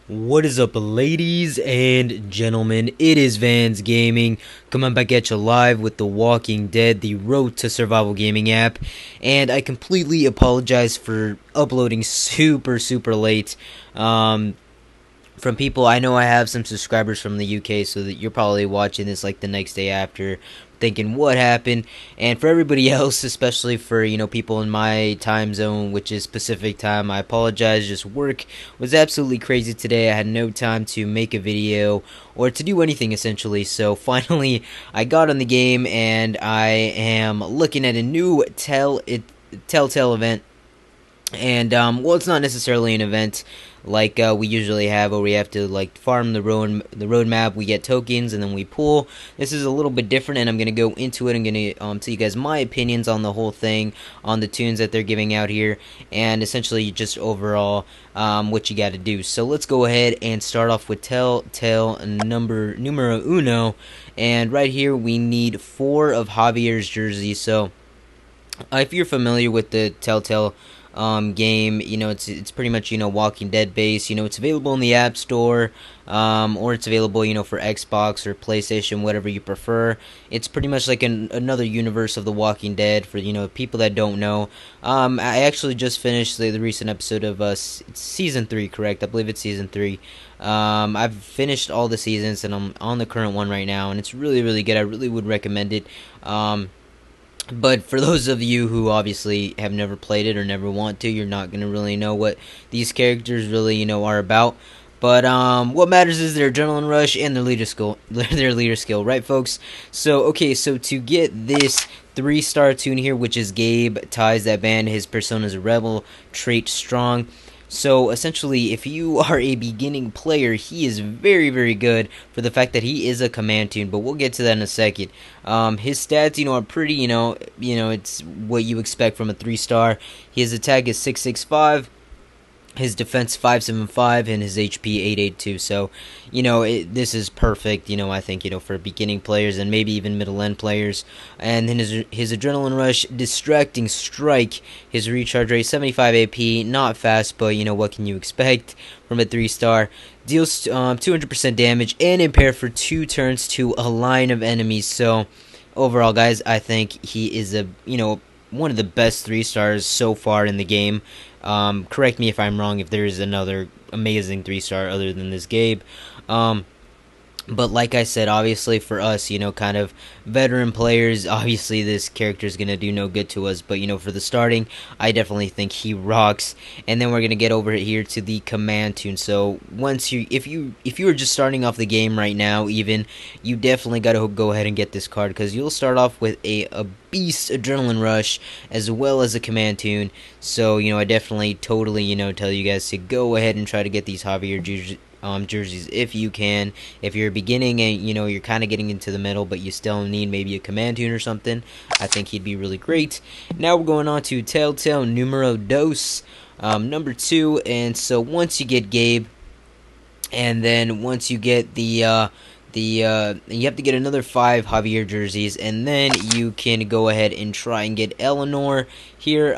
What is up, ladies and gentlemen? It is Vans Gaming coming back at you live with The Walking Dead, the Road to Survival gaming app. And I completely apologize for uploading super late. From people, I know I have some subscribers from the UK, so that you're probably watching this like the next day after, thinking what happened. And for everybody else, especially for people in my time zone, which is Pacific time, I apologize. Just work was absolutely crazy today. I had no time to make a video or to do anything essentially. So finally, I got on the game and I am looking at a new Telltale event. And well, it's not necessarily an event like we usually have, where we have to like farm the road map. We get tokens and then we pull. This is a little bit different, and I'm gonna go into it. I'm gonna tell you guys my opinions on the whole thing, on the tunes that they're giving out here, and essentially just overall what you got to do. So let's go ahead and start off with Telltale numero uno, and right here we need 4 of Javier's jerseys. So if you're familiar with the Telltale game, it's pretty much Walking Dead based. It's available in the App Store, or it's available for Xbox or PlayStation, whatever you prefer. It's pretty much like another universe of the Walking Dead for people that don't know. I actually just finished the recent episode of season 3, correct? I believe it's season 3. I've finished all the seasons and I'm on the current one right now, and it's really good. I really would recommend it. But for those of you who obviously have never played it or never want to, you're not going to really know what these characters really, are about. But what matters is their adrenaline rush and their leader skill, right, folks? So, okay, so to get this 3-star tune here, which is Gabe ties that band, his persona's a rebel, trait strong. So essentially, if you are a beginning player, he is very good for the fact that he is a command tune. But we'll get to that in a second. His stats, are pretty, it's what you expect from a 3-star. His attack is 665. His defense 575 and his HP 882. So, this is perfect. I think for beginning players and maybe even middle end players. And then his adrenaline rush, distracting strike. His recharge rate 75 AP, not fast, but what can you expect from a 3-star? Deals 200% damage and impair for 2 turns to a line of enemies. So, overall, guys, I think he is one of the best 3-stars so far in the game. Correct me if I'm wrong, if there is another amazing 3-star other than this Gabe. But like I said, obviously for us, kind of veteran players, obviously this character is going to do no good to us. But, for the starting, I definitely think he rocks. And then we're going to get over here to the command tune. So if you are just starting off the game right now, even, you definitely got to go ahead and get this card, because you'll start off with a beast adrenaline rush as well as a command tune. So, I definitely totally, tell you guys to go ahead and try to get these Javier jerseys if you can. If you're beginning and you're kind of getting into the middle, but you still need maybe a command tune or something, I think he'd be really great. Now we're going on to Telltale numero dos, number 2. And so once you get Gabe, and then once you get you have to get another 5 Javier jerseys, and then you can go ahead and try and get Eleanor here.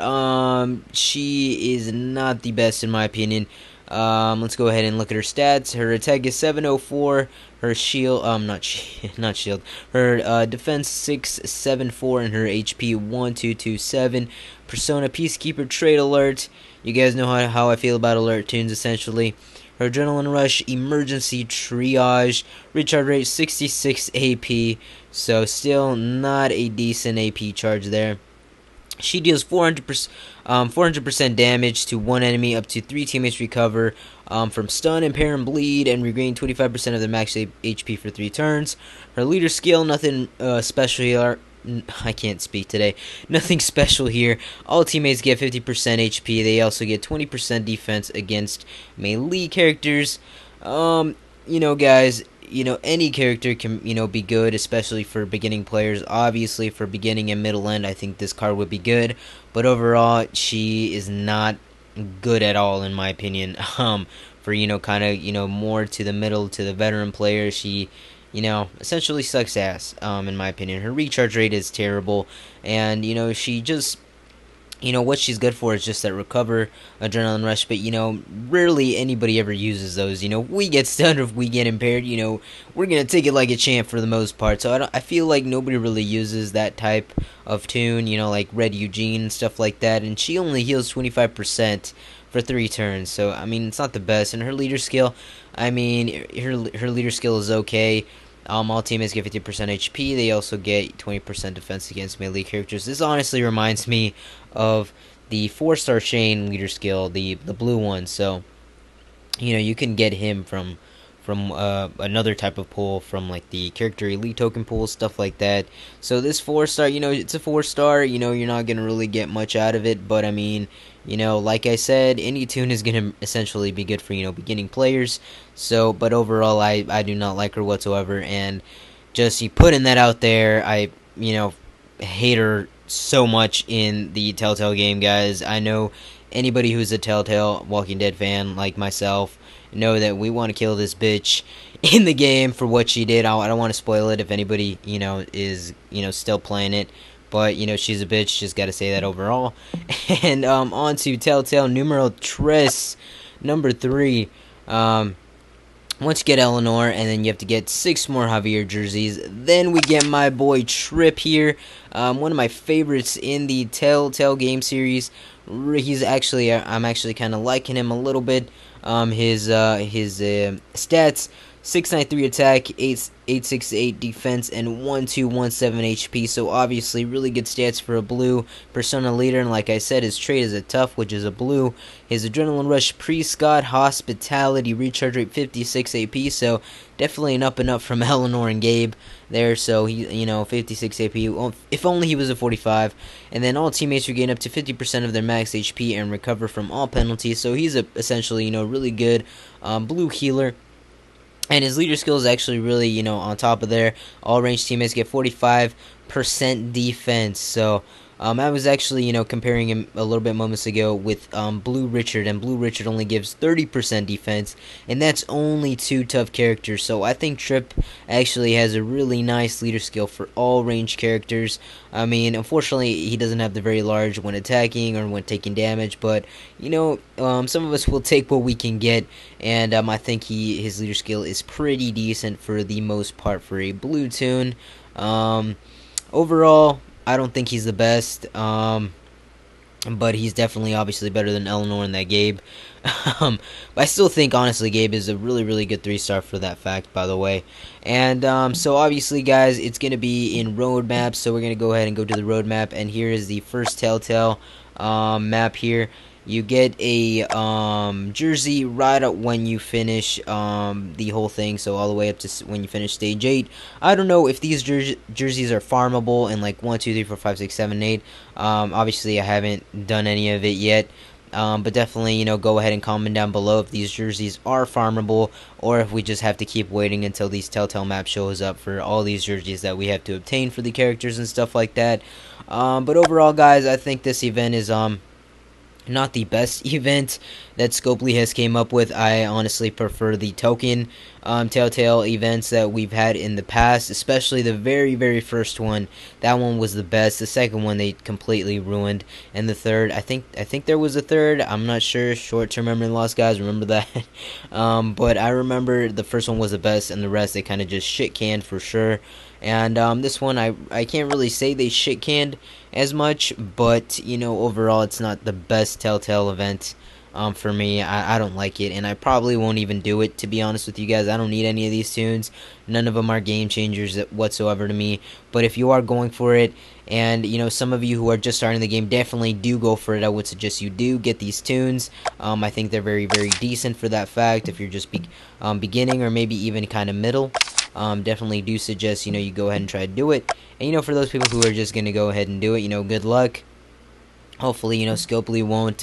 She is not the best in my opinion. Let's go ahead and look at her stats. Her attack is 704. Her shield, not shield. Her defense 674, and her HP 1227. Persona Peacekeeper trait alert. You guys know how I feel about alert tunes essentially. Her adrenaline rush, emergency triage, recharge rate 66 AP. So still not a decent AP charge there. She deals 400% damage to 1 enemy, up to 3 teammates recover from stun, impair, and bleed, and regain 25% of their max HP for 3 turns. Her leader skill, nothing special here. I can't speak today. Nothing special here. All teammates get 50% HP. They also get 20% defense against melee characters. Guys, any character can, be good, especially for beginning players. Obviously, for beginning and middle end, I think this card would be good. But overall, she is not good at all, in my opinion. For, kind of, more to the middle, to the veteran player, she, essentially sucks ass, in my opinion. Her recharge rate is terrible. And, she just what she's good for is just that recover, adrenaline rush, but rarely anybody ever uses those. We get stunned if we get impaired. We're gonna take it like a champ for the most part. So I feel like nobody really uses that type of tune. Like Red Eugene and stuff like that, and she only heals 25% for 3 turns. So I mean, it's not the best. And her leader skill, I mean, her leader skill is okay. All teammates get 50% HP. They also get 20% defense against melee characters. This honestly reminds me of the 4-star Shane leader skill, the blue one. So you can get him from another type of pool, from like the character elite token pool, stuff like that. So this 4-star, it's a 4-star. You're not gonna really get much out of it, but I mean, like I said, any tune is gonna essentially be good for beginning players. So, but overall, I do not like her whatsoever, and just you putting that out there, I hate her so much in the Telltale game, guys. I know anybody who's a Telltale Walking Dead fan like myself know that we want to kill this bitch in the game for what she did. I don't want to spoil it if anybody is still playing it, but she's a bitch. Just gotta say that overall. And on to Telltale numero tres, number 3. Once you get Eleanor, and then you have to get 6 more Javier jerseys, then we get my boy Trip here, one of my favorites in the Telltale game series. He's actually, I'm actually kind of liking him a little bit. His stats: 693 attack, 868 defense, and 1217 HP. So obviously, really good stats for a blue persona leader. And like I said, his trait is a tough, which is a blue. His adrenaline rush, pre-Scott, hospitality, recharge rate 56 AP. So definitely an up and up from Eleanor and Gabe there. So he, 56 AP. Well, if only he was a 45. And then all teammates regain up to 50% of their max HP and recover from all penalties. So he's essentially, really good blue healer. And his leader skill is actually really, on top of there. All range teammates get 45% defense. So, I was actually, comparing him a little bit moments ago with Blue Richard. And Blue Richard only gives 30% defense. And that's only 2 tough characters. So, I think Trip actually has a really nice leader skill for all range characters. I mean, unfortunately, he doesn't have the very large when attacking or when taking damage. But, some of us will take what we can get. And I think his leader skill is pretty decent for the most part for a blue tune. Overall, I don't think he's the best, but he's definitely obviously better than Eleanor and that Gabe. But I still think, honestly, Gabe is a really, really good 3-star for that fact, by the way. And so obviously, guys, it's going to be in roadmaps, so we're going to go ahead and go to the roadmap. And here is the first Telltale map here. You get a jersey right up when you finish the whole thing, so all the way up to when you finish stage 8. I don't know if these jerseys are farmable in like 1, 2, 3, 4, 5, 6, 7, 8. Obviously, I haven't done any of it yet. But definitely, go ahead and comment down below if these jerseys are farmable, or if we just have to keep waiting until these Telltale map shows up for all these jerseys that we have to obtain for the characters and stuff like that. But overall, guys, I think this event is not the best event that Scopely has came up with. I honestly prefer the token Telltale events that we've had in the past, especially the very, very first one. That one was the best. The second one they completely ruined, and the third, I think there was a third. I'm not sure. Short-term memory loss, guys. Remember that? But I remember the first one was the best, and the rest they kind of just shit canned for sure. And this one, I can't really say they shit canned as much, but overall it's not the best Telltale event for me. I don't like it, and I probably won't even do it, to be honest with you guys. I don't need any of these tunes. None of them are game changers whatsoever to me. But if you are going for it, and some of you who are just starting the game, definitely do go for it. I would suggest you do get these tunes. I think they're very, very decent for that fact. If you're just beginning, or maybe even kind of middle, definitely do suggest you go ahead and try to do it. And for those people who are just gonna go ahead and do it, good luck. Hopefully Scopely won't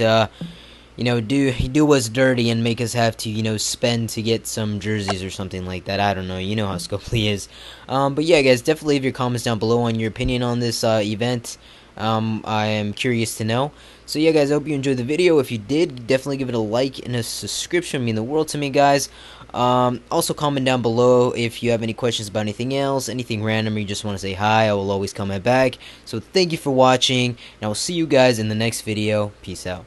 do us dirty and make us have to spend to get some jerseys or something like that. I don't know, how Scopely is. But yeah, guys, definitely leave your comments down below on your opinion on this event. I am curious to know. So yeah, guys, I hope you enjoyed the video. If you did, definitely give it a like and a subscription. It mean the world to me, guys. Also comment down below if you have any questions about anything else, anything random, or you just want to say hi. I will always comment back. So thank you for watching, and I will see you guys in the next video. Peace out.